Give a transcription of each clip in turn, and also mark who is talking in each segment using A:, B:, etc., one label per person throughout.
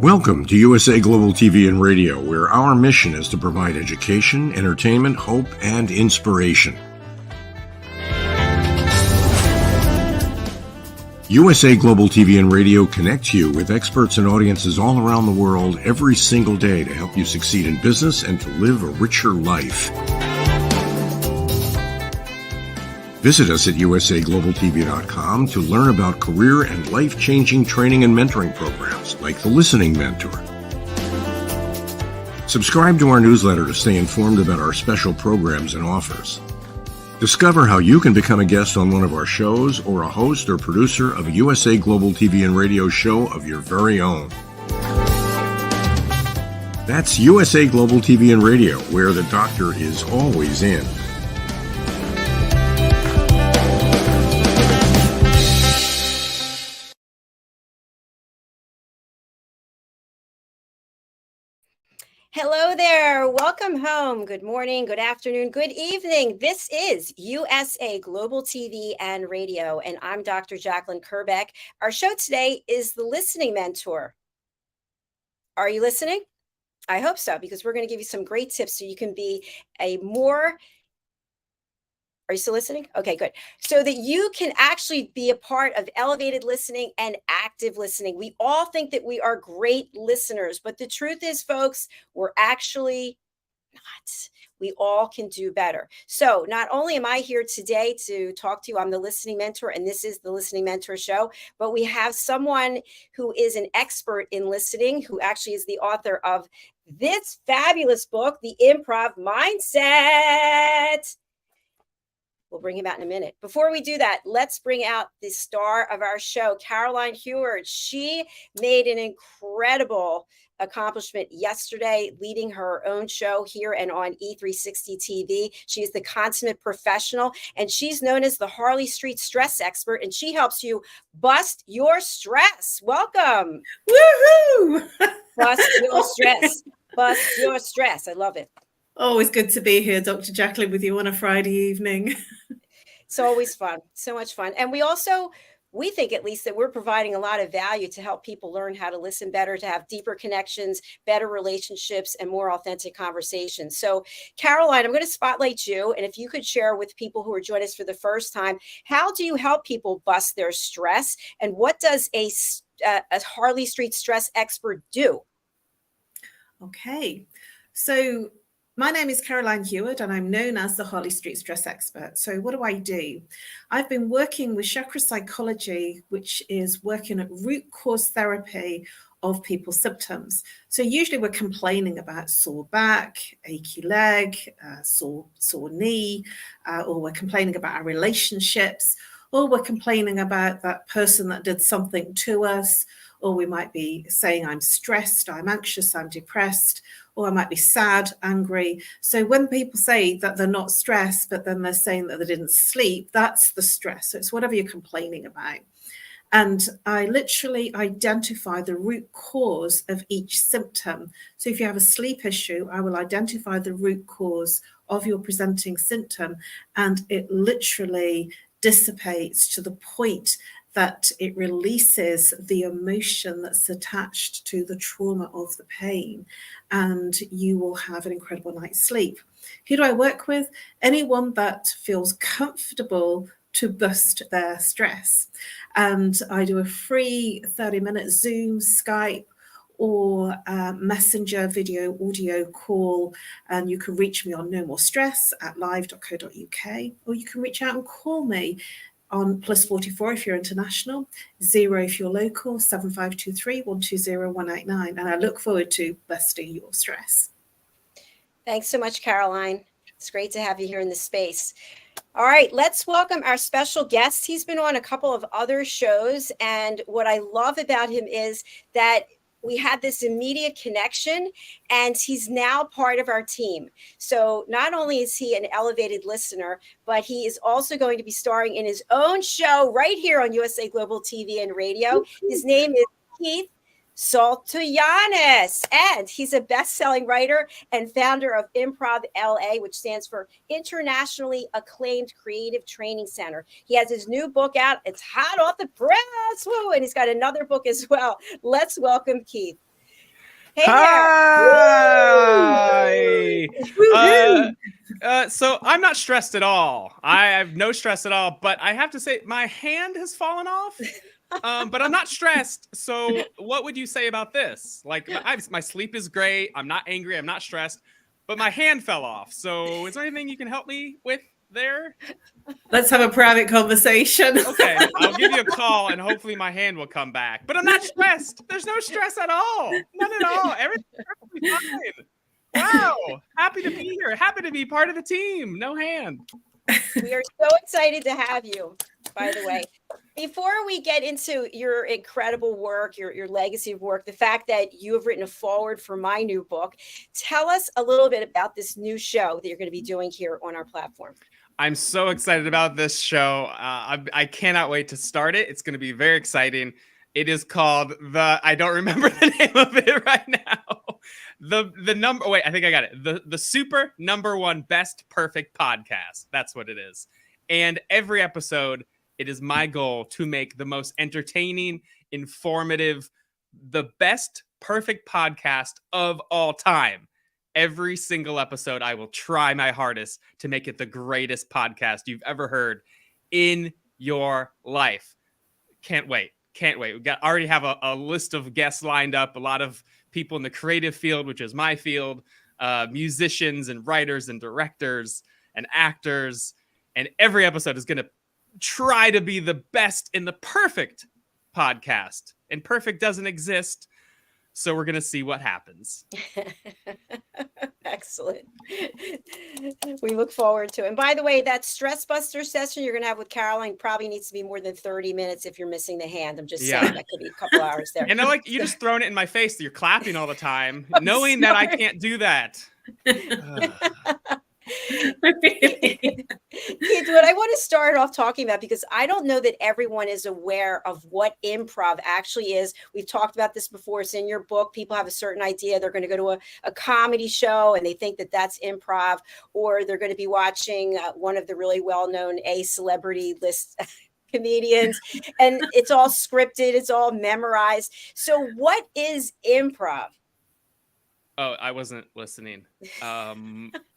A: Welcome to USA Global TV and Radio, where our mission is to provide education, entertainment, hope, and inspiration. USA Global TV and Radio connects you with experts and audiences all around the world every single day to help you succeed in business and to live a richer life. Visit us at usaglobaltv.com to learn about career and life-changing training and mentoring programs like the Listening Mentor. Subscribe to our newsletter to stay informed about our special programs and offers. Discover how you can become a guest on one of our shows or a host or producer of a USA Global TV and Radio show of your very own. That's USA Global TV and Radio, where the doctor is always in.
B: Hello there. Welcome home. Good morning, good afternoon, good evening. This is USA Global TV and Radio, and I'm Dr. Jacalyn Kerbeck. Our show today is the Listening Mentor. Are you listening? I hope so, because we're going to give you some great tips so you can be a more... Are you still listening? Okay, good. So that you can actually be a part of elevated listening and active listening. We all think that we are great listeners, but the truth is, folks, we're actually not. We all can do better. So not only am I here today to talk to you, I'm the Listening Mentor, and this is the Listening Mentor Show, but we have someone who is an expert in listening, who actually is the author of this fabulous book, The IMPROV Mindset. We'll bring him out in a minute. Before we do that, let's bring out the star of our show, Jacalyn. She made an incredible accomplishment yesterday, leading her own show here and on E360 TV. She is the consummate professional, and she's known as the Harley Street stress expert, and she helps you bust your stress. Welcome.
C: Woohoo!
B: Bust your stress. Bust your stress. I love it.
C: Always good to be here, Dr. Jacalyn, with you on a Friday evening.
B: It's always fun. So much fun. And we think at least that we're providing a lot of value to help people learn how to listen better, to have deeper connections, better relationships, and more authentic conversations. So, Jacalyn, I'm going to spotlight you. And if you could share with people who are joining us for the first time, how do you help people bust their stress? And what does a Harley Street stress expert do?
C: Okay. So, my name is Jacalyn HEWARD, and I'm known as the Harley Street Stress Expert. So what do? I've been working with chakra psychology, which is working at root cause therapy of people's symptoms. So usually we're complaining about sore back, achy leg, sore knee, or we're complaining about our relationships, or we're complaining about that person that did something to us, or we might be saying I'm stressed, I'm anxious, I'm depressed, or I might be sad, angry. So when people say that they're not stressed, but then they're saying that they didn't sleep, that's the stress. So it's whatever you're complaining about. And I literally identify the root cause of each symptom. So if you have a sleep issue, I will identify the root cause of your presenting symptom, and it literally dissipates to the point that it releases the emotion that's attached to the trauma of the pain, and you will have an incredible night's sleep. Who do I work with? Anyone that feels comfortable to bust their stress. And I do a free 30-minute Zoom, Skype, or messenger video audio call, and you can reach me on nomorestress at live.co.uk, or you can reach out and call me on +44 if you're international, 0 if you're local, 7523 120 189. And I look forward to busting your stress.
B: Thanks so much, Jacalyn. It's great to have you here in the space. All right, let's welcome our special guest. He's been on a couple of other shows, and what I love about him is that we had this immediate connection, and he's now part of our team. So not only is he an elevated listener, but he is also going to be starring in his own show right here on USA Global TV and Radio. His name is Keith Saltojanes, and he's a best-selling writer and founder of IMPROV LA, which stands for Internationally Acclaimed Creative Training Center. He has his new book out. It's hot off the press. Woo! And he's got another book as well. Let's welcome Keith. Hey there.
D: Hi.
C: Woohoo!
D: So I'm not stressed at all. I have no stress at all, but I have to say my hand has fallen off. But I'm not stressed. So what would you say about this? Like my sleep is great. I'm not angry. I'm not stressed, but my hand fell off. So is there anything you can help me with there?
C: Let's have a private conversation.
D: Okay, I'll give you a call and hopefully my hand will come back. But I'm not stressed. There's no stress at all. None at all. Everything's perfectly fine. Wow. Happy to be here. Happy to be part of the team. No hand.
B: We are so excited to have you, by the way. Before we get into your incredible work, your legacy of work, the fact that you have written a foreword for my new book, tell us a little bit about this new show that you're going to be doing here on our platform.
D: I'm so excited about this show. I cannot wait to start it. It's going to be very exciting. It is called I don't remember the name of it right now. I think I got it. The Super #1 Best Perfect Podcast. That's what it is. And every episode, it is my goal to make the most entertaining, informative, the best perfect podcast of all time. Every single episode, I will try my hardest to make it the greatest podcast you've ever heard in your life. Can't wait. Can't wait. We already have a list of guests lined up. A lot of people in the creative field, which is my field, musicians and writers and directors and actors. And every episode is going to try to be the best in the perfect podcast. And perfect doesn't exist. So we're going to see what happens.
B: Excellent. We look forward to it. And by the way, that stress buster session you're going to have with Caroline probably needs to be more than 30 minutes if you're missing the hand. I'm just saying that could be a couple hours there.
D: And like you just throwing it in my face that you're clapping all the time, knowing that I can't do that.
B: Keith, what I want to start off talking about, because I don't know that everyone is aware of what improv actually is. We've talked about this before. It's in your book. People have a certain idea. They're going to go to a comedy show and they think that that's improv, or they're going to be watching one of the really well-known celebrity list comedians, and it's all scripted. It's all memorized. So what is improv?
D: Oh, I wasn't listening.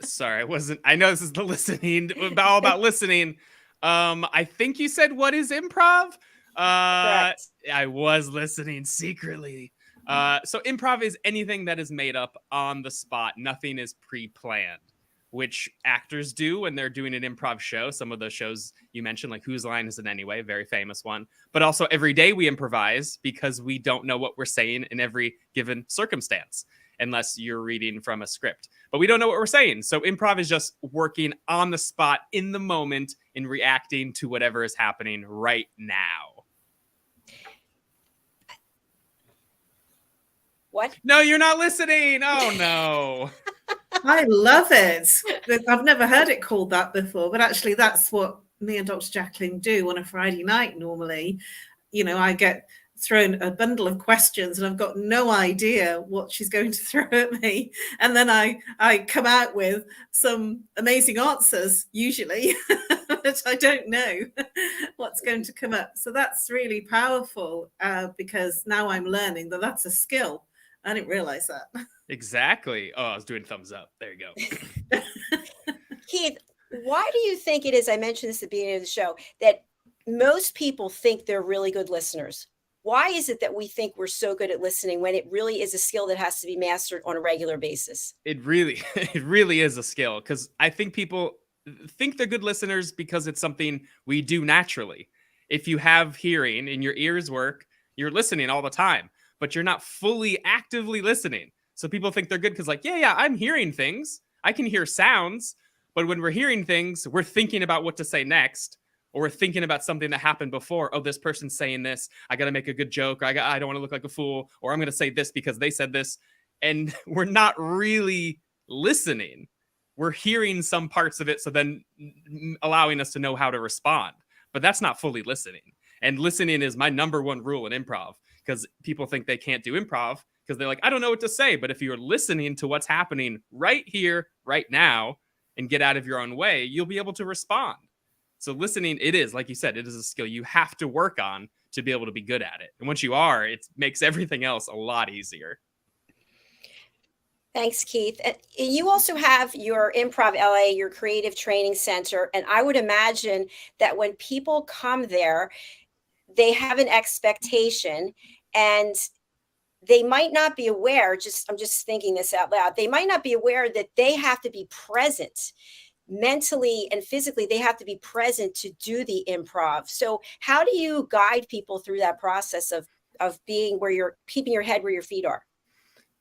D: Sorry, I wasn't. I know this is the listening, all about listening. I think you said, what is improv?
B: Correct.
D: I was listening secretly. So improv is anything that is made up on the spot. Nothing is pre-planned, which actors do when they're doing an improv show. Some of those shows you mentioned, like Whose Line Is It Anyway? Very famous one. But also every day we improvise because we don't know what we're saying in every given circumstance, unless you're reading from a script. But we don't know what we're saying. So improv is just working on the spot in the moment and reacting to whatever is happening right now.
B: What?
D: No, you're not listening. Oh, no.
C: I love it. I've never heard it called that before, but actually that's what me and Dr. Jacalyn do on a Friday night normally. You know, I get thrown a bundle of questions and I've got no idea what she's going to throw at me. And then I come out with some amazing answers, usually, but I don't know what's going to come up. So that's really powerful because now I'm learning that that's a skill. I didn't realize that.
D: Exactly. Oh, I was doing thumbs up. There you go.
B: Keith, why do you think it is, I mentioned this at the beginning of the show, that most people think they're really good listeners? Why is it that we think we're so good at listening when it really is a skill that has to be mastered on a regular basis?
D: It really is a skill, because I think people think they're good listeners because it's something we do naturally. If you have hearing and your ears work, you're listening all the time, but you're not fully actively listening. So people think they're good because like, yeah, I'm hearing things. I can hear sounds, but when we're hearing things, we're thinking about what to say next. Or we're thinking about something that happened before. Oh, this person's saying this. I got to make a good joke. Or I don't want to look like a fool. Or I'm going to say this because they said this. And we're not really listening. We're hearing some parts of it, so then allowing us to know how to respond. But that's not fully listening. And listening is my #1 rule in improv, because people think they can't do improv because they're like, I don't know what to say. But if you're listening to what's happening right here, right now, and get out of your own way, you'll be able to respond. So listening, it is, like you said, it is a skill you have to work on to be able to be good at it. And once you are, it makes everything else a lot easier.
B: Thanks, Keith. And you also have your Improv LA, your creative training center. And I would imagine that when people come there, they have an expectation and they might not be aware, I'm just thinking this out loud. They might not be aware that they have to be present mentally and physically. They have to be present to do the improv. So how do you guide people through that process of being where you're keeping your head where your feet are?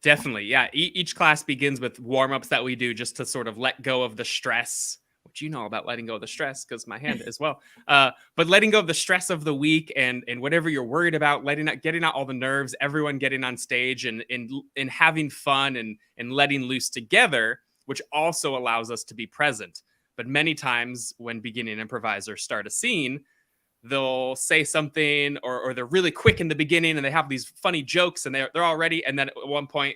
D: Definitely. Yeah. Each class begins with warm-ups that we do just to sort of let go of the stress, which you know about letting go of the stress because my hand as well. But letting go of the stress of the week and whatever you're worried about, getting out all the nerves, everyone getting on stage and having fun and letting loose together, which also allows us to be present. But many times when beginning improvisers start a scene, they'll say something or they're really quick in the beginning and they have these funny jokes and they're all ready. And then at one point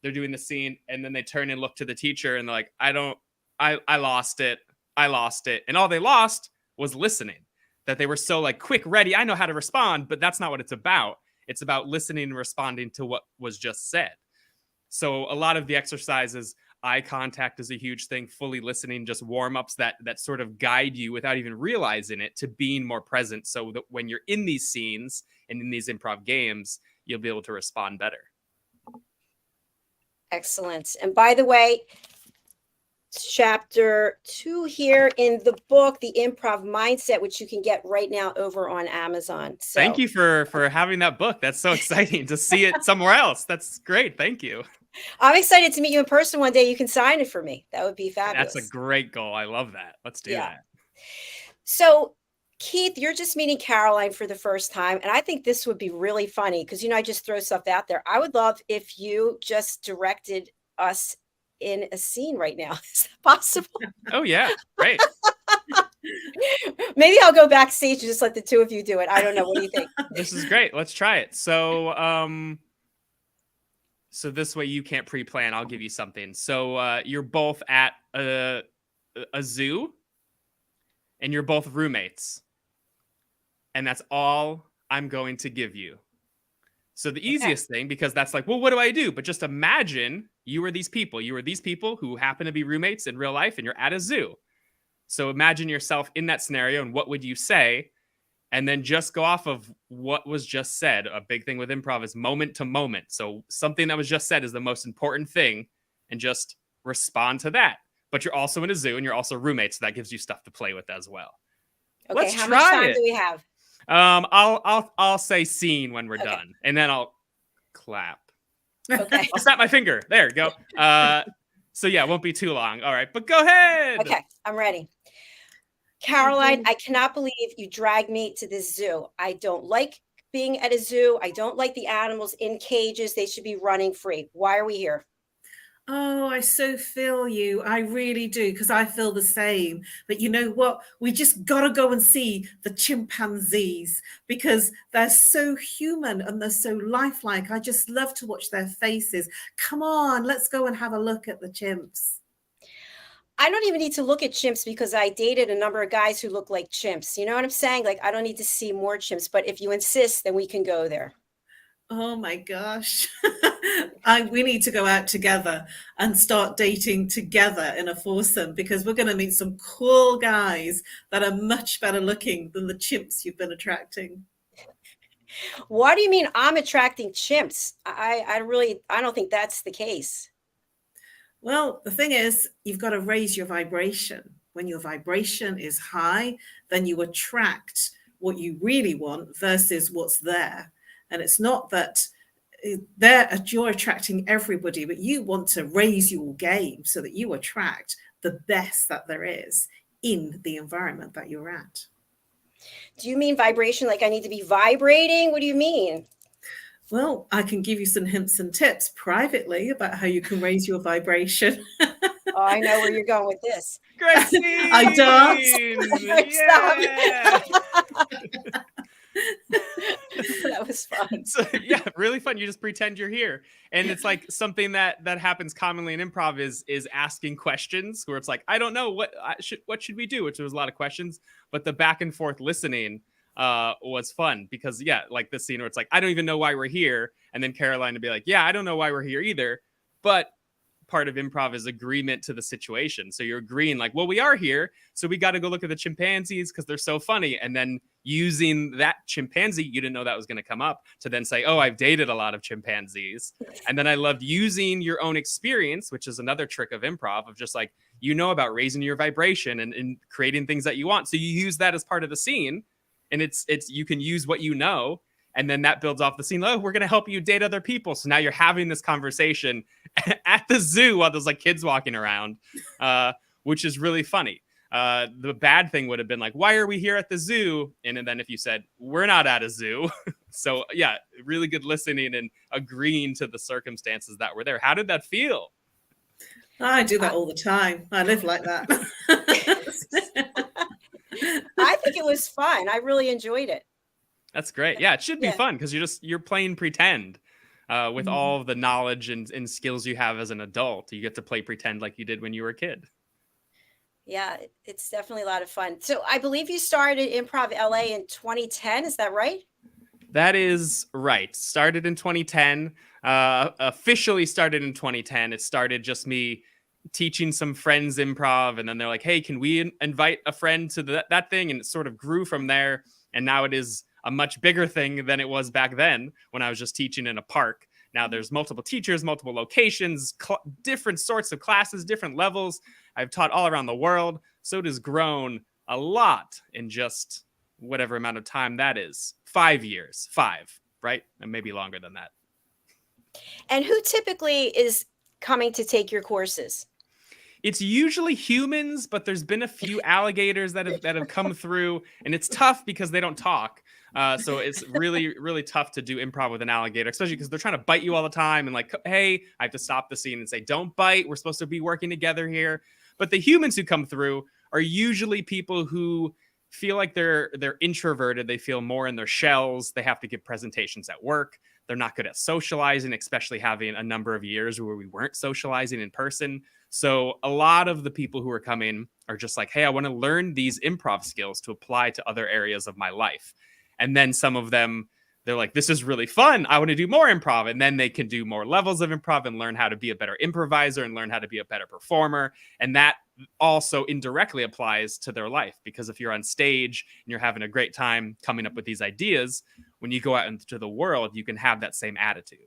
D: they're doing the scene and then they turn and look to the teacher and they're like, I lost it. I lost it. And all they lost was listening, that they were so like quick, ready. I know how to respond, but that's not what it's about. It's about listening and responding to what was just said. So a lot of the exercises, eye contact is a huge thing, fully listening, just warm-ups that sort of guide you without even realizing it to being more present so that when you're in these scenes and in these improv games, you'll be able to respond better.
B: Excellent. And by the way, chapter 2 here in the book, The Improv Mindset, which you can get right now over on Amazon. So
D: thank you for having that book. That's so exciting to see it somewhere else. That's great. Thank you.
B: I'm excited to meet you in person one day. You can sign it for me. That would be fabulous.
D: That's a great goal. I love that. Let's do that.
B: So Keith, you're just meeting Caroline for the first time. And I think this would be really funny because, I just throw stuff out there. I would love if you just directed us in a scene right now. Is that possible?
D: Oh, yeah. Great.
B: Maybe I'll go backstage and just let the two of you do it. I don't know. What do you think?
D: This is great. Let's try it. So, so this way you can't pre-plan. I'll give you something. So you're both at a zoo and you're both roommates. And that's all I'm going to give you. So the easiest thing, because that's like, well, what do I do? But just imagine you were these people. You were these people who happen to be roommates in real life and you're at a zoo. So imagine yourself in that scenario and what would you say? And then just go off of what was just said. A big thing with improv is moment to moment. So something that was just said is the most important thing and just respond to that. But you're also in a zoo and you're also roommates. So that gives you stuff to play with as well.
B: Okay,
D: Let's
B: how
D: try
B: much time
D: it.
B: do we have?
D: I'll say scene when we're done and then I'll clap.
B: Okay.
D: I'll snap my finger. There you go. So yeah, it won't be too long. All right, but go ahead.
B: Okay, I'm ready. Caroline, I cannot believe you dragged me to this zoo. I don't like being at a zoo. I don't like the animals in cages. They should be running free. Why are we here?
C: Oh, I so feel you. I really do, because I feel the same. But you know what? We just got to go and see the chimpanzees because they're so human and they're so lifelike. I just love to watch their faces. Come on, let's go and have a look at the chimps.
B: I don't even need to look at chimps because I dated a number of guys who look like chimps. You know what I'm saying? Like, I don't need to see more chimps, but if you insist, then we can go there.
C: Oh my gosh. We need to go out together and start dating together in a foursome because we're going to meet some cool guys that are much better looking than the chimps you've been attracting.
B: Why do you mean I'm attracting chimps? I don't think that's the case.
C: Well, the thing is, you've got to raise your vibration. When your vibration is high, then you attract what you really want versus what's there. And it's not that you're attracting everybody, but you want to raise your game so that you attract the best that there is in the environment that you're at.
B: Do you mean vibration? Like I need to be vibrating? What do you mean?
C: Well, I can give you some hints and tips privately about how you can raise your vibration.
B: Oh, I know where you're going with this.
D: Gracie!
C: I dance.
B: Stop. That was fun.
D: So, yeah, really fun. You just pretend you're here. And it's like something that happens commonly in improv is asking questions where it's like, I don't know what should we do? Which there was a lot of questions, but the back and forth listening was fun because like this scene where it's like, I don't even know why we're here. And then Caroline would be like, yeah, I don't know why we're here either. But part of improv is agreement to the situation. So you're agreeing like, well, we are here, so we got to go look at the chimpanzees because they're so funny. And then using that chimpanzee, you didn't know that was going to come up, to then say, oh, I've dated a lot of chimpanzees. And then I loved using your own experience, which is another trick of improv, of just like, you know, about raising your vibration and creating things that you want. So you use that as part of the scene, and it's you can use what you know. And then that builds off the scene. Oh, we're going to help you date other people. So now you're having this conversation at the zoo while there's like kids walking around, which is really funny. The bad thing would have been like, why are we here at the zoo? And then if you said, we're not at a zoo. So yeah, really good listening and agreeing to the circumstances that were there. How did that feel?
C: I do that all the time. I live like that.
B: I think it was fun. I really enjoyed it.
D: That's great. Yeah, it should be fun because you're playing pretend with all of the knowledge and skills you have as an adult. You get to play pretend like you did when you were a kid. Yeah,
B: it's definitely a lot of fun. So I believe you started Improv LA in 2010. Is that right?
D: That is right. Started in 2010. Officially started in 2010. It started just me teaching some friends improv, and then they're like, hey, can we invite a friend to that thing? And it sort of grew from there. And now it is a much bigger thing than it was back then when I was just teaching in a park. Now there's multiple teachers, multiple locations, different sorts of classes, different levels. I've taught all around the world. So it has grown a lot in just whatever amount of time that is. 5 years, right? And maybe longer than that.
B: And who typically is coming to take your courses?
D: It's usually humans, but there's been a few alligators that have come through, and it's tough because they don't talk. So it's really, really tough to do improv with an alligator, especially because they're trying to bite you all the time. And like, hey, I have to stop the scene and say, don't bite. We're supposed to be working together here. But the humans who come through are usually people who feel like they're introverted. They feel more in their shells. They have to give presentations at work. They're not good at socializing, especially having a number of years where we weren't socializing in person. So a lot of the people who are coming are just like, hey, I want to learn these improv skills to apply to other areas of my life. And then some of them, they're like, this is really fun. I want to do more improv. And then they can do more levels of improv and learn how to be a better improviser and learn how to be a better performer. And that also indirectly applies to their life, because if you're on stage and you're having a great time coming up with these ideas, when you go out into the world, you can have that same attitude.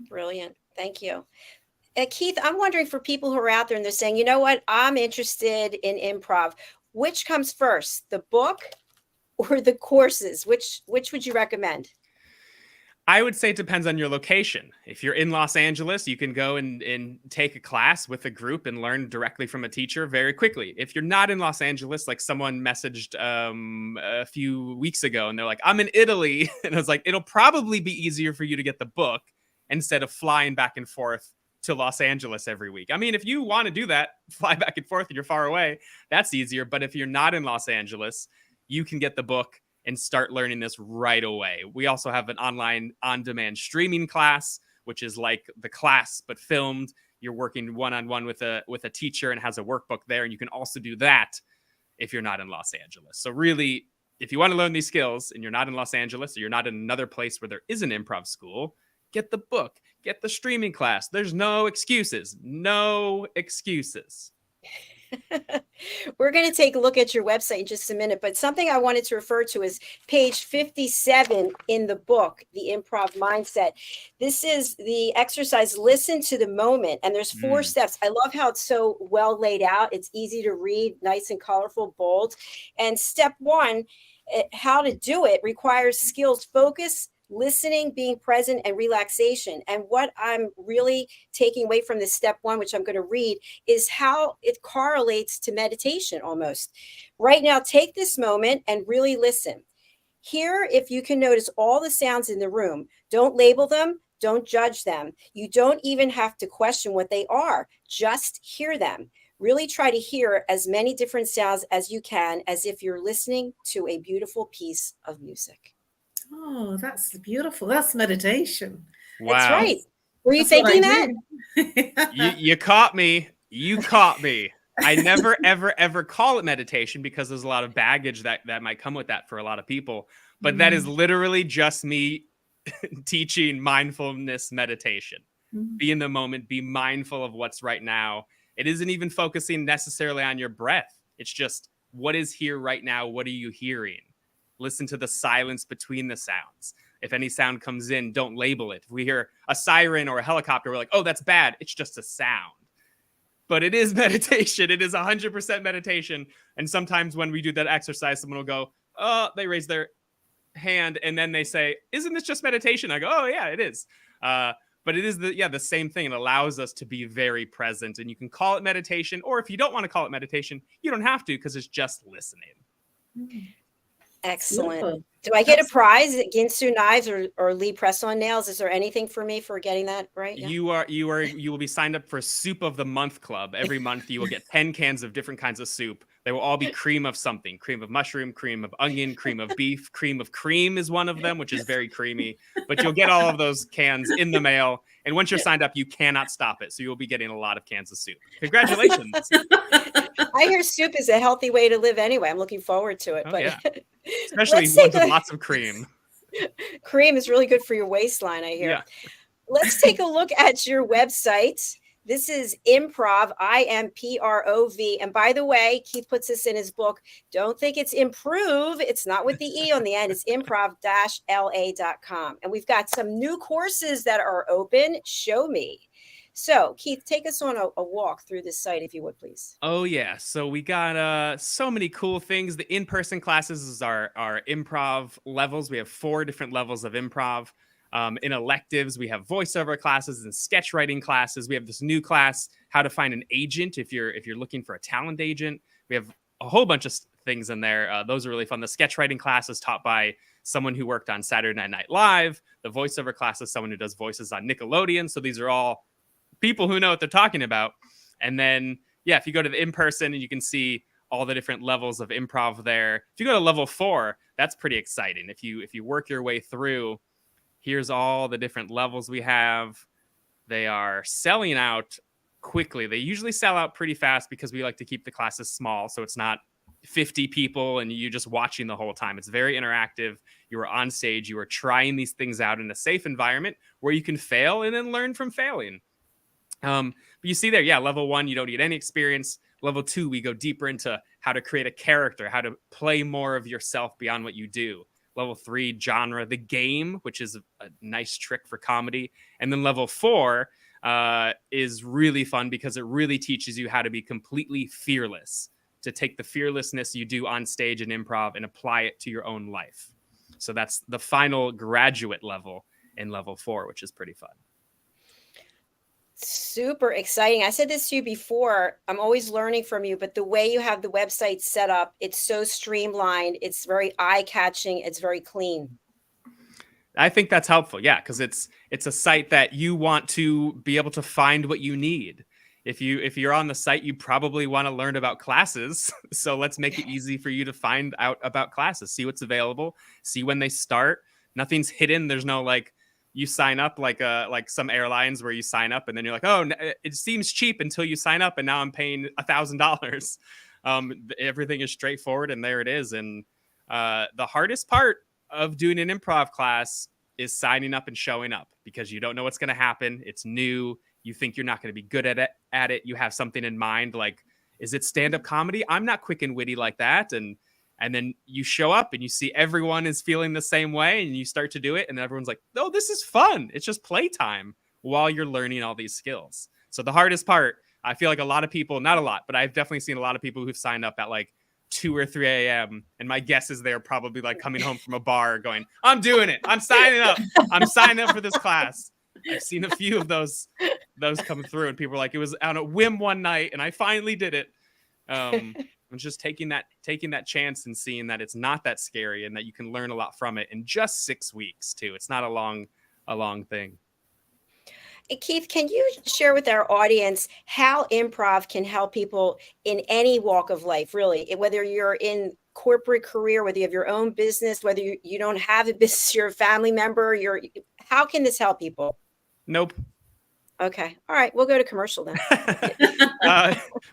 B: Brilliant. Thank you. Keith, I'm wondering, for people who are out there and they're saying, you know what, I'm interested in improv. Which comes first, the book or the courses? Which would you recommend?
D: I would say it depends on your location. If you're in Los Angeles, you can go and take a class with a group and learn directly from a teacher very quickly. If you're not in Los Angeles, like someone messaged a few weeks ago and they're like, I'm in Italy. And I was like, it'll probably be easier for you to get the book instead of flying back and forth to Los Angeles every week. I mean, if you want to do that, fly back and forth and you're far away, that's easier. But if you're not in Los Angeles, you can get the book and start learning this right away. We also have an online on-demand streaming class, which is like the class but filmed. You're working one-on-one with a teacher and has a workbook there. And you can also do that if you're not in Los Angeles. So really, if you want to learn these skills and you're not in Los Angeles, or you're not in another place where there is an improv school, get the book, get the streaming class. There's no excuses. No excuses.
B: We're going to take a look at your website in just a minute, but something I wanted to refer to is page 57 in the book, The Improv Mindset. This is the exercise, listen to the moment. And there's 4 steps. I love how it's so well laid out. It's easy to read, nice and colorful, bold. And step 1, how to do it, requires skills, focus, listening, being present, and relaxation. And what I'm really taking away from this step 1, which I'm going to read, is how it correlates to meditation almost. Right now, take this moment and really listen. Here, if you can notice all the sounds in the room, don't label them, don't judge them. You don't even have to question what they are. Just hear them. Really try to hear as many different sounds as you can, as if you're listening to a beautiful piece of music.
C: Oh, that's beautiful. That's meditation.
D: Wow.
B: That's right. Were you thinking that?
D: You caught me. You caught me. I never, ever, ever call it meditation because there's a lot of baggage that might come with that for a lot of people. But that is literally just me teaching mindfulness meditation. be in the moment, be mindful of what's right now. It isn't even focusing necessarily on your breath. It's just what is here right now. What are you hearing? Listen to the silence between the sounds. If any sound comes in, don't label it. If we hear a siren or a helicopter, we're like, oh, that's bad. It's just a sound. But it is meditation. It is 100% meditation. And sometimes when we do that exercise, someone will go, oh, they raise their hand. And then they say, isn't this just meditation? I go, oh, yeah, it is. But it is the same thing. It allows us to be very present. And you can call it meditation. Or if you don't want to call it meditation, you don't have to, because it's just listening.
B: Excellent.
C: Beautiful.
B: Do I get a prize at Ginsu knives or Lee press-on nails? Is there anything for me for getting that right? Yeah.
D: You will be signed up for Soup of the Month Club. Every month you will get 10 cans of different kinds of soup. They will all be cream of something: cream of mushroom, cream of onion, cream of beef, cream of cream is one of them, which is very creamy. But you'll get all of those cans in the mail. And once you're signed up, you cannot stop it. So you'll be getting a lot of cans of soup. Congratulations.
B: I hear soup is a healthy way to live anyway. I'm looking forward to it.
D: Oh,
B: but
D: yeah. Especially ones with lots of cream.
B: Cream is really good for your waistline, I hear.
D: Yeah.
B: Let's take a look at your website. This is IMPROV, IMPROV. And by the way, Keith puts this in his book. Don't think it's improve. It's not with the E on the end. It's improv-la.com. And we've got some new courses that are open. Show me. So, Keith, take us on a walk through this site, if you would, please.
D: Oh, yeah. So we got so many cool things. The in-person classes is our improv levels. We have 4 different levels of improv. In electives, we have voiceover classes and sketch writing classes. We have this new class, how to find an agent if you're looking for a talent agent. We have a whole bunch of things in there. Those are really fun. The sketch writing class is taught by someone who worked on Saturday Night Live. The voiceover class is someone who does voices on Nickelodeon. So these are all people who know what they're talking about. And then, if you go to the in-person, and you can see all the different levels of improv there. If you go to level 4, that's pretty exciting. If you work your way through, here's all the different levels we have. They are selling out quickly. They usually sell out pretty fast because we like to keep the classes small. So it's not 50 people and you just watching the whole time. It's very interactive. You are on stage. You are trying these things out in a safe environment where you can fail and then learn from failing. But you see there, level 1, you don't need any experience. Level 2, we go deeper into how to create a character, how to play more of yourself beyond what you do. Level 3, genre, the game, which is a nice trick for comedy. And then level 4 is really fun because it really teaches you how to be completely fearless, to take the fearlessness you do on stage and improv and apply it to your own life. So that's the final graduate level in level 4, which is pretty fun.
B: Super exciting. I said this to you before. I'm always learning from you, but the way you have the website set up, it's so streamlined. It's very eye-catching. It's very clean.
D: I think that's helpful. Yeah, because it's a site that you want to be able to find what you need. If you're on the site, you probably want to learn about classes. So let's make it easy for you to find out about classes, see what's available, see when they start. Nothing's hidden. There's no you sign up like some airlines where you sign up and then you're like, oh, it seems cheap until you sign up and now I'm paying $1,000. Everything is straightforward and there it is. And the hardest part of doing an improv class is signing up and showing up because you don't know what's going to happen. It's new. You think you're not going to be good at it. You have something in mind like, is it stand-up comedy? I'm not quick and witty like that. And then you show up and you see everyone is feeling the same way and you start to do it. And everyone's like, oh, this is fun. It's just playtime while you're learning all these skills. So the hardest part, I feel like a lot of people, not a lot, but I've definitely seen a lot of people who've signed up at 2 or 3 a.m. And my guess is they're probably coming home from a bar going, I'm doing it. I'm signing up. I'm signing up for this class. I've seen a few of those come through and people are like, it was on a whim one night and I finally did it. And just taking that chance and seeing that it's not that scary and that you can learn a lot from it in just 6 weeks too. It's not a long thing.
B: Keith, can you share with our audience how improv can help people in any walk of life, really, whether you're in corporate career, whether you have your own business, whether you don't have a business, you're a family member, how can this help people?
D: Nope.
B: Okay. All right. We'll go to commercial then.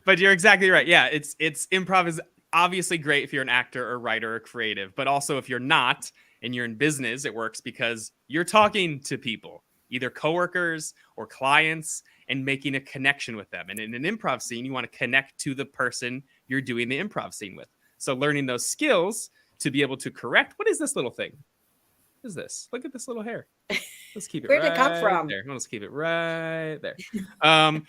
D: But you're exactly right. Yeah. It's improv is obviously great if you're an actor or writer or creative, but also if you're not and you're in business, it works because you're talking to people. either coworkers or clients, and making a connection with them. And in an improv scene, you want to connect to the person you're doing the improv scene with. So learning those skills to be able to correct. What is this little thing? What is this? Look at this little hair. Let's keep it
B: Where did it come from?
D: there. Let's keep it right there.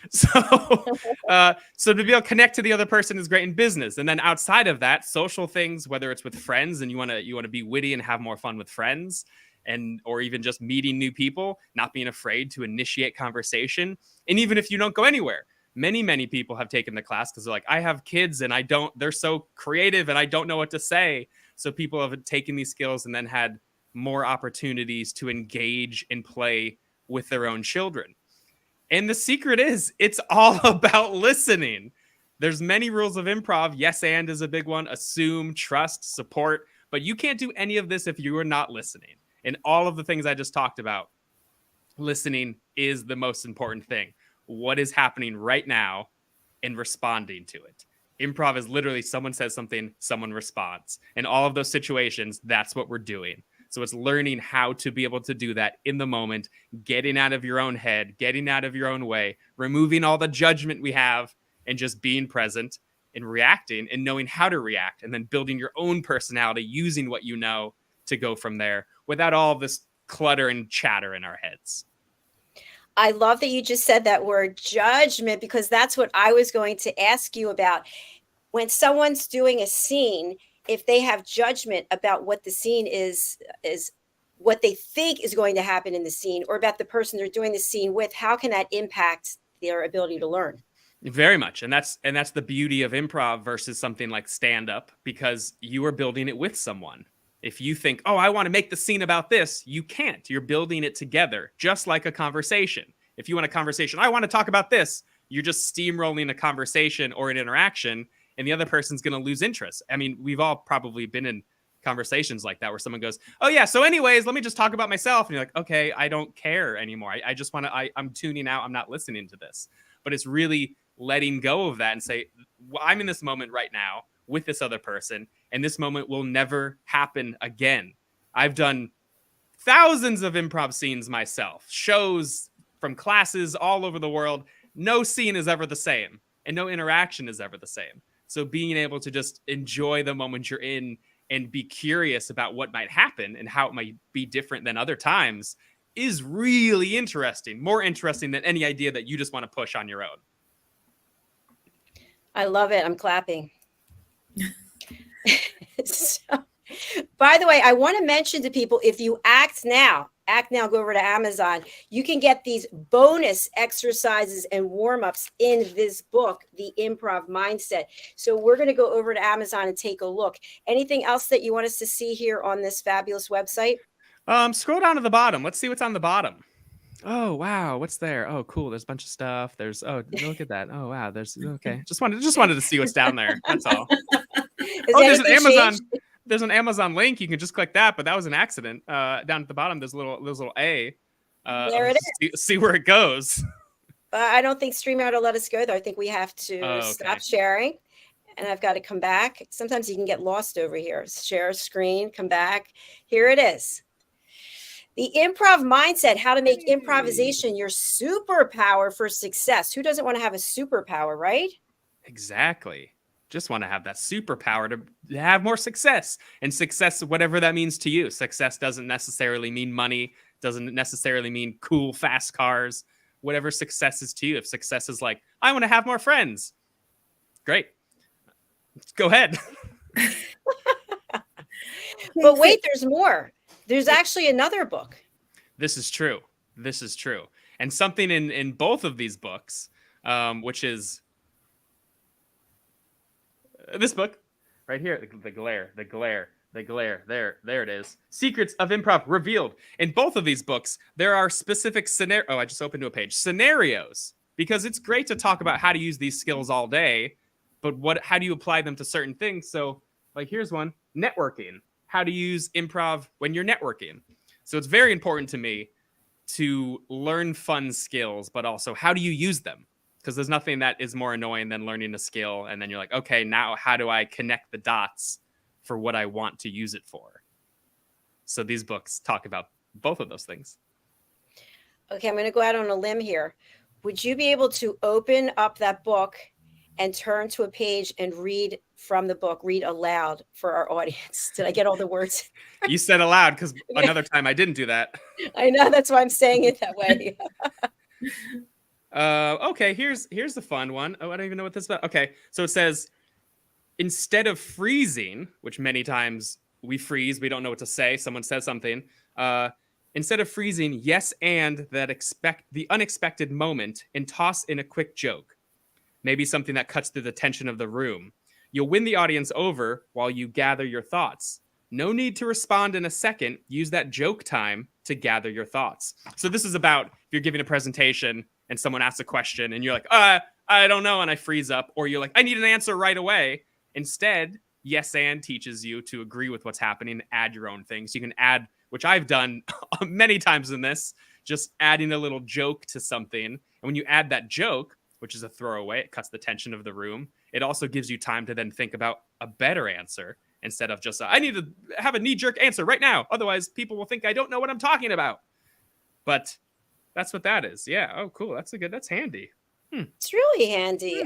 D: So to be able to connect to the other person is great in business. And then outside of that, social things, whether it's with friends and you want to be witty and have more fun with friends, and or even just meeting new people, not being afraid to initiate conversation. And even if you don't go anywhere, many people have taken the class because they're like, I have kids and they're so creative and I don't know what to say. So people have taken these skills and then had more opportunities to engage and play with their own children. And the secret is it's all about listening. There's many rules of improv. Yes, and is a big one. Assume, trust, support. But you can't do any of this if you are not listening. And all of the things I just talked about, listening is the most important thing. What is happening right now and responding to it. Improv is literally someone says something, someone responds. In all of those situations, that's what we're doing. So it's learning how to be able to do that in the moment, getting out of your own head, getting out of your own way, removing all the judgment we have, and just being present and reacting and knowing how to react, and then building your own personality using what you know to go from there without all this clutter and chatter in our heads.
B: I love that you just said that word judgment, because that's what I was going to ask you about. When someone's doing a scene, if they have judgment about what the scene is what they think is going to happen in the scene, or about the person they're doing the scene with, how can that impact their ability to learn?
D: Very much. And that's the beauty of improv versus something like stand-up, because you are building it with someone. If you think, oh, I want to make the scene about this, you can't. You're building it together, just like a conversation. If you want a conversation, I want to talk about this, you're just steamrolling a conversation or an interaction, and the other person's going to lose interest. I mean, we've all probably been in conversations like that where someone goes, oh yeah, so anyways, let me just talk about myself. And you're like, okay, I don't care anymore. I just want to, I'm tuning out. I'm not listening to this. But it's really letting go of that and say, well, I'm in this moment right now with this other person, and this moment will never happen again. I've done thousands of improv scenes myself, shows from classes all over the world. No scene is ever the same, and no interaction is ever the same. So being able to just enjoy the moment you're in and be curious about what might happen and how it might be different than other times is really interesting, more interesting than any idea that you just want to push on your own.
B: I love it. I'm clapping. So, by the way, I want to mention to people, if you act now, go over to Amazon. You can get these bonus exercises and warm-ups in this book, The Improv Mindset. So we're going to go over to Amazon and take a look. Anything else that you want us to see here on this fabulous website?
D: Scroll down to the bottom. Let's see what's on the bottom. Oh, wow. What's there? Oh, cool. There's a bunch of stuff. Look at that. Oh, wow. Okay. Just wanted to see what's down there. That's all. There's an Amazon. Changed? There's an Amazon link. You can just click that, but that was an accident. Down at the bottom, there's a little A.
B: There it is.
D: See where it goes.
B: I don't think StreamYard will let us go, though. I think we have to stop sharing, and I've got to come back. Sometimes you can get lost over here. Share screen, come back. Here it is. The Improv Mindset, how to make improvisation your superpower for success. Who doesn't want to have a superpower, right?
D: Exactly. Just want to have that superpower to have more success. And success, whatever that means to you. Success doesn't necessarily mean money, doesn't necessarily mean cool, fast cars. Whatever success is to you. If success is like, I want to have more friends. Great. Go ahead.
B: But wait, there's more. There's actually another book.
D: This is true. And something in both of these books, which is this book right here, the glare. There it is. Secrets of Improv Revealed. In both of these books, there are specific scenarios. Oh, I just opened to a page. Scenarios. Because it's great to talk about how to use these skills all day, but how do you apply them to certain things? So, like, here's one. Networking. How to use improv when you're networking. So it's very important to me to learn fun skills, but also how do you use them? Because there's nothing that is more annoying than learning a skill and then you're like, okay, now how do I connect the dots for what I want to use it for? So these books talk about both of those things.
B: Okay, I'm going to go out on a limb here. Would you be able to open up that book and turn to a page and read from the book, read aloud for our audience? Did I get all the words?
D: You said aloud because another time I didn't do that.
B: I know, that's why I'm saying it that way.
D: Okay, here's the fun one. Oh, I don't even know what this is about. Okay, so it says, instead of freezing, which many times we freeze, we don't know what to say, someone says something. Instead of freezing, yes, and the unexpected moment and toss in a quick joke. Maybe something that cuts through the tension of the room. You'll win the audience over while you gather your thoughts. No need to respond in a second. Use that joke time to gather your thoughts. So this is about if you're giving a presentation and someone asks a question and you're like, I don't know, and I freeze up. Or you're like, I need an answer right away. Instead, yes and teaches you to agree with what's happening, add your own things. You can add, which I've done many times in this, just adding a little joke to something. And when you add that joke, which is a throwaway, it cuts the tension of the room. It also gives you time to then think about a better answer instead of just, I need to have a knee-jerk answer right now. Otherwise, people will think I don't know what I'm talking about. But that's what that is. Yeah. Oh, cool. That's handy.
B: It's really handy.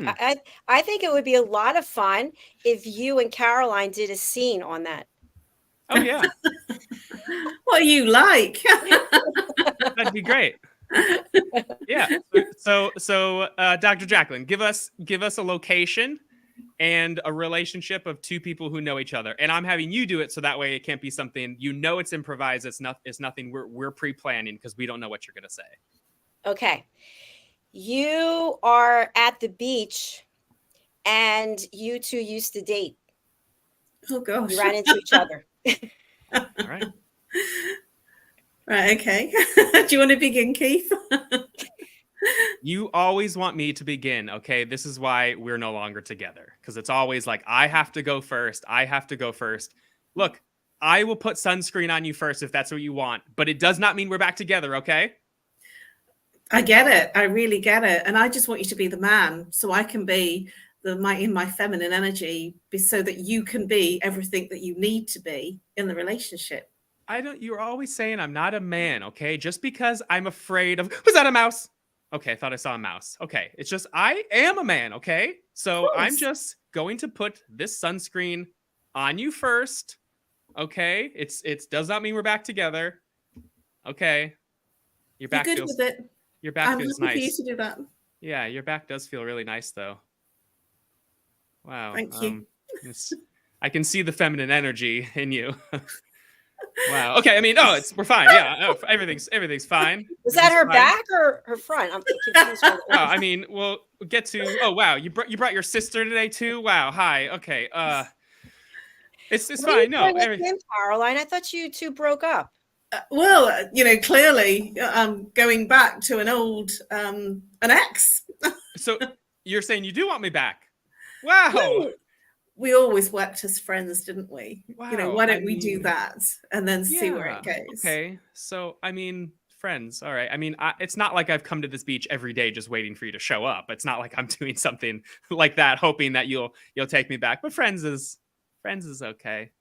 B: I think it would be a lot of fun if you and Caroline did a scene on that.
D: Oh, yeah.
C: What are you like?
D: That'd be great. Yeah. So, Dr. Jacalyn, give us a location and a relationship of two people who know each other. And I'm having you do it so that way it can't be something, it's improvised. It's nothing we're pre-planning because we don't know what you're going to say.
B: Okay. You are at the beach and you two used to date.
C: Oh, gosh.
B: You ran into each other.
D: All right.
C: Right, okay. Do you want to begin, Keith?
D: You always want me to begin, okay? This is why we're no longer together. Because it's always like, I have to go first. Look, I will put sunscreen on you first if that's what you want. But it does not mean we're back together, okay?
C: I get it. I really get it. And I just want you to be the man so I can be in my feminine energy so that you can be everything that you need to be in the relationship.
D: You're always saying I'm not a man, okay? Just because I'm afraid of, was that a mouse? Okay, I thought I saw a mouse. Okay, it's just, I am a man, okay? So I'm just going to put this sunscreen on you first, okay? It does not mean we're back together, okay? Your back feels nice.
C: I'm happy for you to do that.
D: Yeah, your back does feel really nice, though. Wow.
C: Thank you.
D: I can see the feminine energy in you. Wow. Okay. I mean, we're fine. Yeah. Everything's fine.
B: Was that her back or her front? I'm confused.
D: I mean, we'll get to. Oh, wow. You brought your sister today too. Wow. Hi. Okay. It's fine. No,
B: Caroline, I thought you two broke up.
C: Well, clearly, going back to an old an ex.
D: So you're saying you do want me back? Wow.
C: Well, we always worked as friends, didn't we?
D: Wow.
C: Why don't we do that and then see where it goes?
D: Okay. So, I mean, friends. All right. I mean, it's not like I've come to this beach every day just waiting for you to show up. It's not like I'm doing something like that, hoping that you'll take me back. But friends is okay.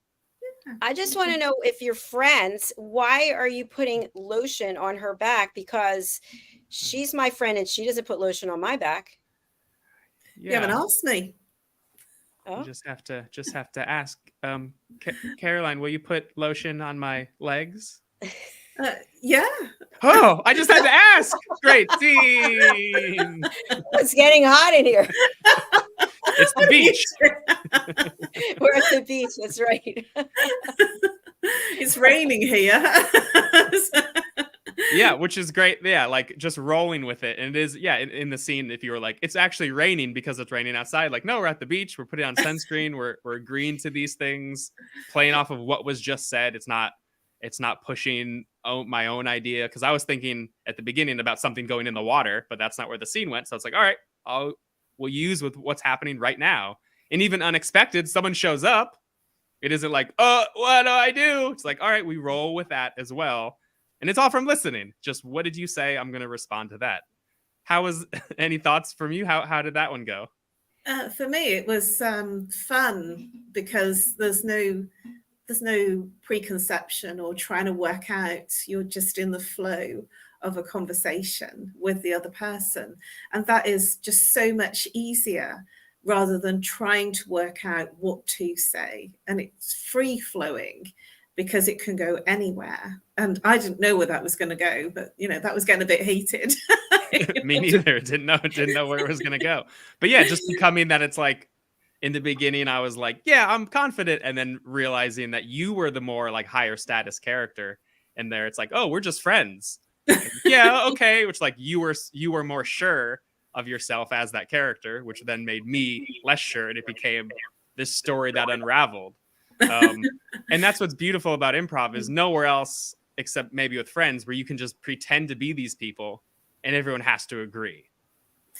B: I just want to know, if you're friends, why are you putting lotion on her back? Because she's my friend and she doesn't put lotion on my back.
C: Yeah. You haven't asked me.
B: Oh.
D: You just have to ask. Caroline, will you put lotion on my legs?
C: Yeah.
D: Oh, I just had to ask. Great scene.
B: It's getting hot in here.
D: It's the beach.
B: We're at the beach. That's right.
C: It's raining here.
D: Yeah, which is great. Yeah, like just rolling with it. And it is, yeah, in the scene, if you were like, it's actually raining because it's raining outside. Like, no, we're at the beach. We're putting on sunscreen. We're agreeing to these things, playing off of what was just said. It's not pushing my own idea. Because I was thinking at the beginning about something going in the water, but that's not where the scene went. So it's like, all right, we'll use with what's happening right now. And even unexpected, someone shows up. It isn't like, what do I do? It's like, all right, we roll with that as well. And it's all from listening. Just, what did you say? I'm going to respond to that. How was, any thoughts from you? How did that one go?
C: For me, it was fun because there's no there's no preconception or trying to work out. You're just in the flow of a conversation with the other person. And that is just so much easier rather than trying to work out what to say. And it's free flowing because it can go anywhere. And I didn't know where that was going to go, but that was getting a bit heated.
D: Me neither. Didn't know where it was going to go. But yeah, just becoming that it's like, in the beginning, I was like, yeah, I'm confident. And then realizing that you were the more like higher status character. And there it's like, oh, we're just friends. Like, yeah, okay. Which like you were more sure of yourself as that character, which then made me less sure. And it became this story that unraveled. And that's what's beautiful about improv is nowhere else except maybe with friends where you can just pretend to be these people and everyone has to agree.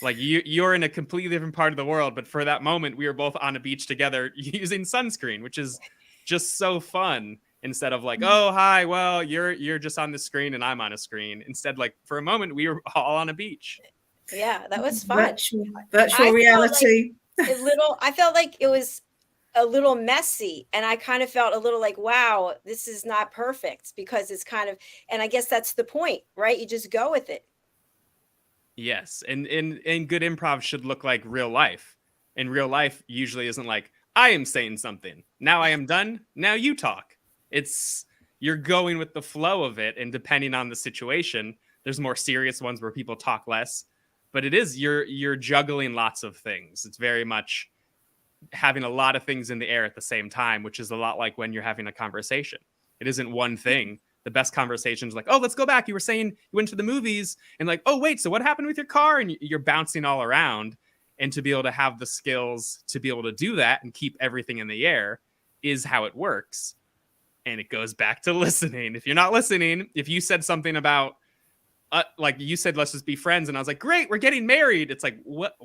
D: Like you're in a completely different part of the world, but for that moment, we were both on a beach together using sunscreen, which is just so fun. Instead of like, oh, hi, well, you're just on the screen and I'm on a screen. Instead, like for a moment, we were all on a beach.
B: Yeah, that was fun.
C: Virtual reality.
B: I felt like it was a little messy, and I kind of felt a little like, wow, this is not perfect because it's kind of, and I guess that's the point, right? You just go with it.
D: Yes, and good improv should look like real life. And real life usually isn't like, I am saying something. Now I am done. Now you talk. It's you're going with the flow of it. And depending on the situation, there's more serious ones where people talk less. But it is you're juggling lots of things. It's very much having a lot of things in the air at the same time, which is a lot like when you're having a conversation. It isn't one thing. The best conversations like, oh, let's go back. You were saying you went to the movies and like, oh, wait, so what happened with your car? And you're bouncing all around. And to be able to have the skills to be able to do that and keep everything in the air is how it works. And it goes back to listening. If you're not listening, if you said something about, like you said, let's just be friends. And I was like, great, we're getting married. It's like, what?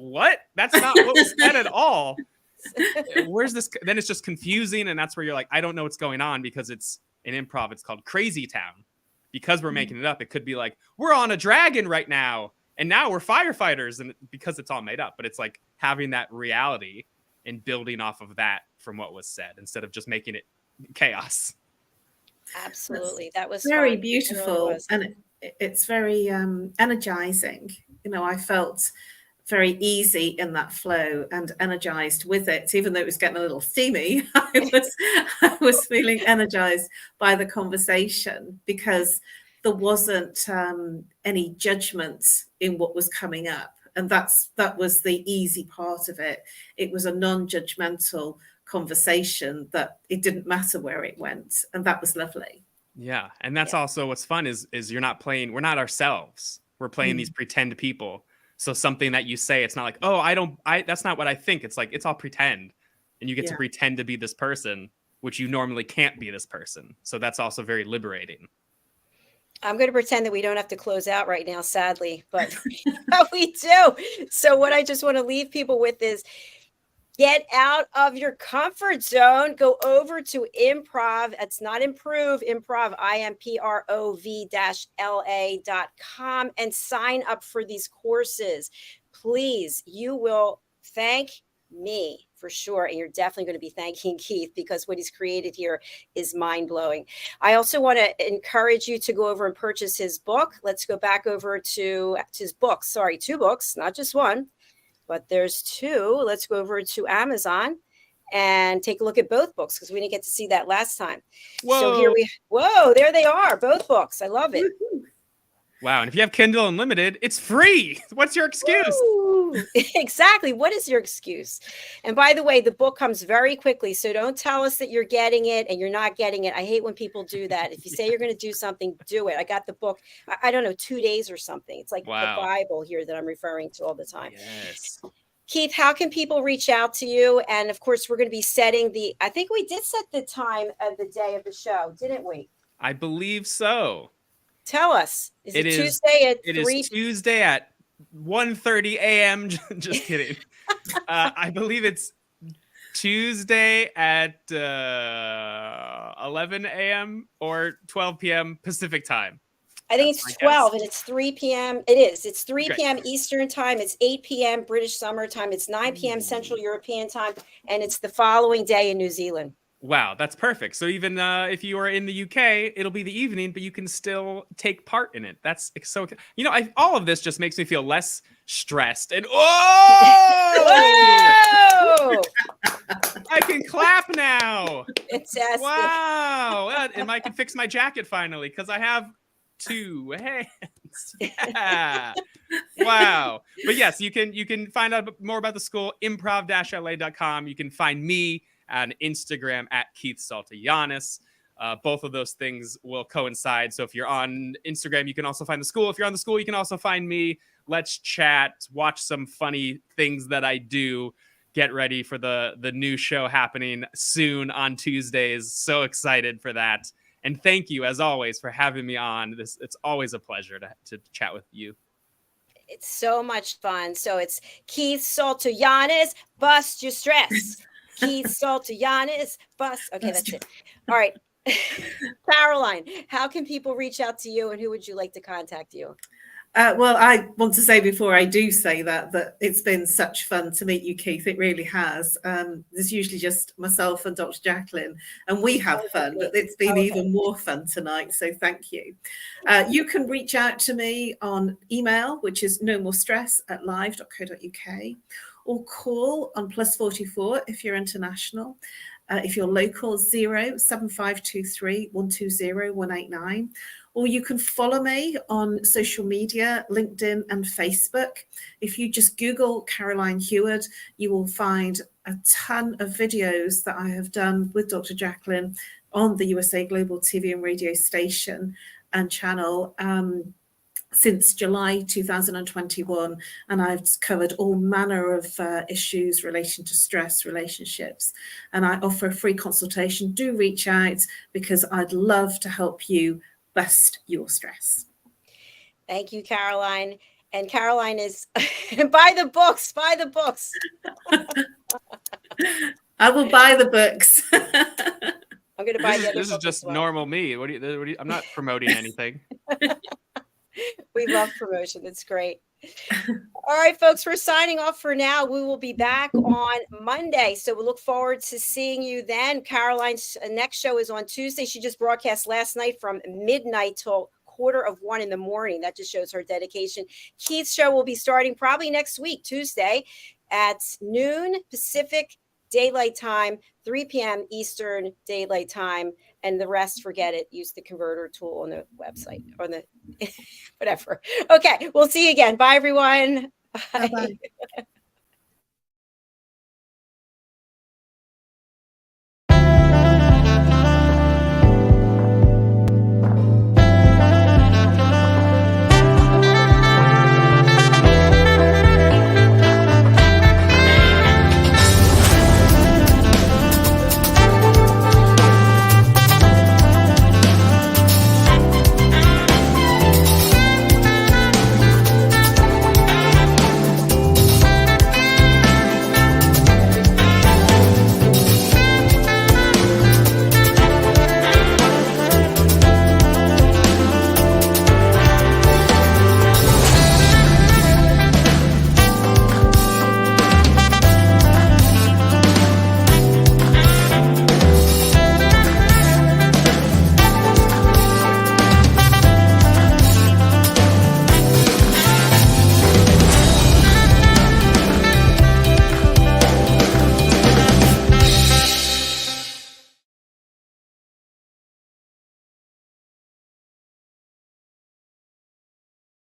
D: That's not what was said at all. Where's this? Then it's just confusing. And that's where you're like, I don't know what's going on because it's, in improv, it's called Crazy Town. Because we're making it up, it could be like, we're on a dragon right now, and now we're firefighters, and because it's all made up. But it's like having that reality and building off of that from what was said, instead of just making it chaos.
B: Absolutely. That was
C: very
B: fun.
C: beautiful.
B: It really
C: And it's very energizing. I felt very easy in that flow and energized with it, even though it was getting a little steamy. I was feeling energized by the conversation because there wasn't any judgment in what was coming up, and that was the easy part of it. It was a non-judgmental conversation that it didn't matter where it went, and that was lovely.
D: Yeah, and that's also what's fun is we're not ourselves. We're playing these pretend people. So something that you say, it's not like, oh, that's not what I think. It's like, it's all pretend. And you get to pretend to be this person, which you normally can't be this person. So that's also very liberating.
B: I'm going to pretend that we don't have to close out right now, sadly, but we do. So what I just want to leave people with is get out of your comfort zone. Go over to IMPROV. That's not improve, IMPROV, IMPROV-LA.com and sign up for these courses. Please, you will thank me for sure. And you're definitely going to be thanking Keith because what he's created here is mind-blowing. I also want to encourage you to go over and purchase his book. Let's go back over to his books. Sorry, 2 books, not just one. But there's 2. Let's go over to Amazon and take a look at both books because we didn't get to see that last time.
D: Whoa.
B: So there they are, both books. I love it.
D: Wow. And if you have Kindle Unlimited, it's free. What's your excuse?
B: Woo. Exactly. What is your excuse? And by the way, the book comes very quickly. So don't tell us that you're getting it and you're not getting it. I hate when people do that. If you say you're going to do something, do it. I got the book, I don't know, 2 days or something. It's like the Bible here that I'm referring to all the time.
D: Yes.
B: Keith, how can people reach out to you? And of course, we're going to be setting I think we did set the time of the day of the show, didn't we?
D: I believe so.
B: Tell us. Is it Tuesday at 3?
D: It is Tuesday at 1:30 a.m. Just kidding. I believe it's Tuesday at 11 a.m. or 12 p.m. Pacific time.
B: I think it's 12 and it's 3 p.m. It is. It's 3 p.m. Eastern time. It's 8 p.m. British Summer Time. It's 9 p.m. Central European Time. And it's the following day in New Zealand.
D: Wow, that's perfect. So even if you are in the UK, it'll be the evening, but you can still take part in it. That's so, all of this just makes me feel less stressed. And
B: Whoa!
D: I can clap now.
B: Fantastic.
D: Wow. And I can fix my jacket finally because I have 2 hands. Yeah. Wow. But yes, you can find out more about the school, improv-la.com. You can find me on Instagram at Keith Saltojanes. Both of those things will coincide. So if you're on Instagram, you can also find the school. If you're on the school, you can also find me. Let's chat, watch some funny things that I do. Get ready for the new show happening soon on Tuesdays. So excited for that. And thank you, as always, for having me on. It's always a pleasure to chat with you.
B: It's so much fun. So it's Keith Saltojanes, bust your stress. Keith Saltojanes, bust. Okay, that's it. All right. Caroline, how can people reach out to you, and who would you like to contact you?
C: Well, I want to say before I do say that it's been such fun to meet you, Keith. It really has. There's usually just myself and Dr. Jacalyn, and we have fun, but it's been even more fun tonight. So thank you. You can reach out to me on email, which is nomorestress@live.co.uk, or call on +44 if you're international. If you're local, 07523 120 189. Or you can follow me on social media, LinkedIn and Facebook. If you just Google Caroline HEWARD, you will find a ton of videos that I have done with Dr. Jacalyn on the USA Global TV and radio station and channel since July 2021. And I've covered all manner of issues relating to stress, relationships. And I offer a free consultation. Do reach out because I'd love to help you bust your stress.
B: Thank you, Caroline. And Caroline is buy the books.
C: I will buy the books.
B: I'm going to buy the other
D: This is
B: book
D: just
B: as well.
D: normal me. What do you, I'm not promoting anything.
B: We love promotion. That's great. All right, folks, we're signing off for now. We will be back on Monday. So we look forward to seeing you then. Caroline's next show is on Tuesday. She just broadcast last night from midnight till 1:45 in the morning. That just shows her dedication. Keith's show will be starting probably next week, Tuesday, at noon Pacific Daylight Time, 3 p.m. Eastern Daylight Time, and the rest, forget it. Use the converter tool on the website, or the whatever. Okay, we'll see you again. Bye, everyone. Bye.
C: Bye-bye.